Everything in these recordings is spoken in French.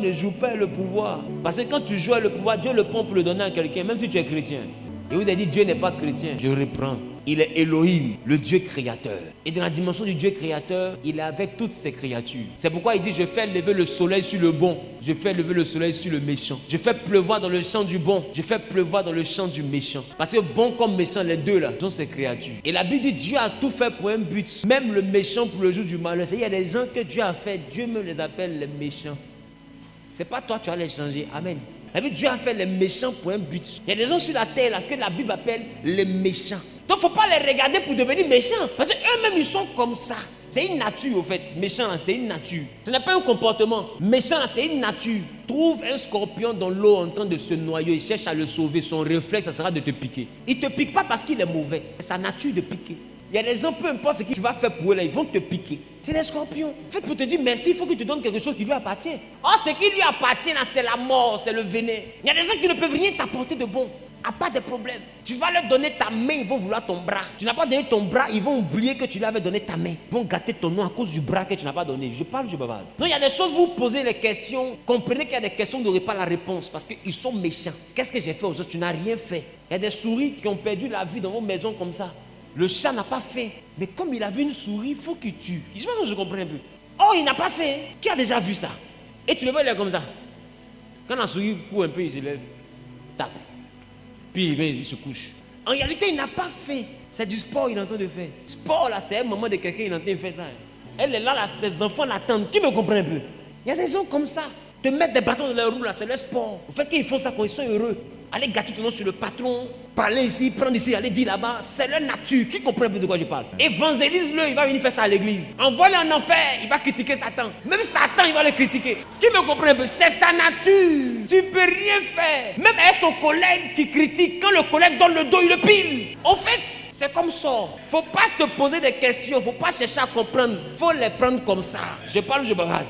Ne joue pas le pouvoir. Parce que quand tu joues le pouvoir, Dieu le prend pour le donner à quelqu'un, même si tu es chrétien. Et vous avez dit Dieu n'est pas chrétien. Je reprends. Il est Elohim, le Dieu créateur. Et dans la dimension du Dieu créateur, il est avec toutes ses créatures. C'est pourquoi il dit, je fais lever le soleil sur le bon. Je fais lever le soleil sur le méchant. Je fais pleuvoir dans le champ du bon. Je fais pleuvoir dans le champ du méchant. Parce que bon comme méchant, les deux là, sont ses créatures. Et la Bible dit, Dieu a tout fait pour un but. Même le méchant pour le jour du malheur. Il y a des gens que Dieu a fait, Dieu me les appelle les méchants. C'est pas toi, tu vas les changer. Amen. Dieu a fait les méchants pour un but. Il y a des gens sur la terre là, que la Bible appelle les méchants. Donc il ne faut pas les regarder pour devenir méchants. Parce qu'eux-mêmes, ils sont comme ça. C'est une nature au fait. Méchant, c'est une nature. Ce n'est pas un comportement. Méchant, c'est une nature. Trouve un scorpion dans l'eau en train de se noyer. Il cherche à le sauver. Son réflexe, ça sera de te piquer. Il ne te pique pas parce qu'il est mauvais. C'est sa nature de piquer. Il y a des gens, peu importe ce que tu vas faire pour eux, là, ils vont te piquer. C'est des scorpions. En fait, pour te dire merci, il faut qu'il te donne quelque chose qui lui appartient. Or, ce qui lui appartient, là, c'est la mort, c'est le venin. Il y a des gens qui ne peuvent rien t'apporter de bon. À part des problèmes. Tu vas leur donner ta main, ils vont vouloir ton bras. Tu n'as pas donné ton bras, ils vont oublier que tu leur avais donné ta main. Ils vont gâter ton nom à cause du bras que tu n'as pas donné. Je parle, je bavarde. Non, il y a des choses, vous posez les questions. Comprenez qu'il y a des questions, vous n'aurez pas la réponse parce qu'ils sont méchants. Qu'est-ce que j'ai fait aux autres? Tu n'as rien fait. Il y a des souris qui ont perdu la vie dans vos maisons comme ça. Le chat n'a pas fait. Mais comme il a vu une souris, il faut qu'il tue. Je pense que je comprends un peu. Oh, il n'a pas fait. Qui a déjà vu ça? Et tu le vois, il est comme ça. Quand la souris court un peu, il se lève. Tape. Puis il se couche. En réalité, il n'a pas fait. C'est du sport qu'il est en train de faire. Sport, là, c'est un moment de quelqu'un qui est en train de faire ça. Elle est là, ses enfants l'attendent. Qui me comprend un peu? Il y a des gens comme ça. Te mettre des bâtons dans leur roue, là, c'est leur sport. Au fait qu'ils font ça quand ils sont heureux. Aller gâter ton nom sur le patron, parler ici, prendre ici, aller dire là-bas, c'est leur nature. Qui comprend un peu de quoi je parle? Évangélise-le, il va venir faire ça à l'église. Envoie-le en enfer, il va critiquer Satan. Même Satan, il va le critiquer. Qui me comprend un peu? C'est sa nature. Tu peux rien faire. Même avec son collègue qui critique, quand le collègue donne le dos, il le pile. En fait, c'est comme ça. Faut pas te poser des questions, faut pas chercher à comprendre. Faut les prendre comme ça. Je parle, je bavarde.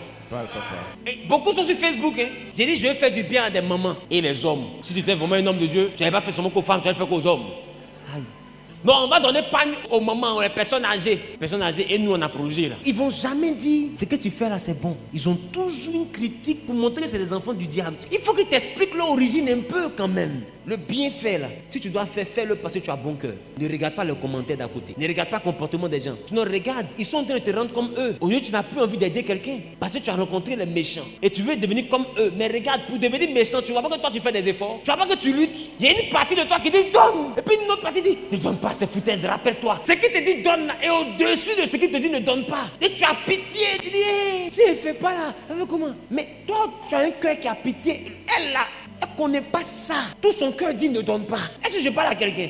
Et beaucoup sont sur Facebook. Hein. J'ai dit, je vais faire du bien à des mamans et les hommes. Si tu étais vraiment un homme de Dieu, tu n'avais pas fait seulement qu'aux femmes, tu allais faire qu'aux hommes. Aïe. Non, on va donner pagne aux mamans, aux personnes âgées. Personnes âgées, et nous on a prolongé là. Ils vont jamais dire ce que tu fais là c'est bon. Ils ont toujours une critique pour montrer que c'est des enfants du diable. Il faut qu'ils t'expliquent l'origine un peu quand même. Le bienfait là, si tu dois faire, fais-le parce que tu as bon cœur. Ne regarde pas les commentaires d'à côté. Ne regarde pas le comportement des gens. Tu ne regardes, ils sont en train de te rendre comme eux. Au lieu tu n'as plus envie d'aider quelqu'un parce que tu as rencontré les méchants. Et tu veux devenir comme eux. Mais regarde, pour devenir méchant, tu vois pas que toi tu fais des efforts. Tu vois pas que tu luttes. Il y a une partie de toi qui dit donne. Et puis une autre partie dit ne donne pas ces foutaises, rappelle-toi. Ce qui te dit donne là, et au-dessus de ce qui te dit ne donne pas. Et tu as pitié. Tu dis hey, si elle fait pas là, elle veut comment? Mais toi tu as un cœur qui a pitié. Elle là, elle ne connaît pas ça. Tout son cœur dit ne donne pas. Est-ce que je parle à quelqu'un?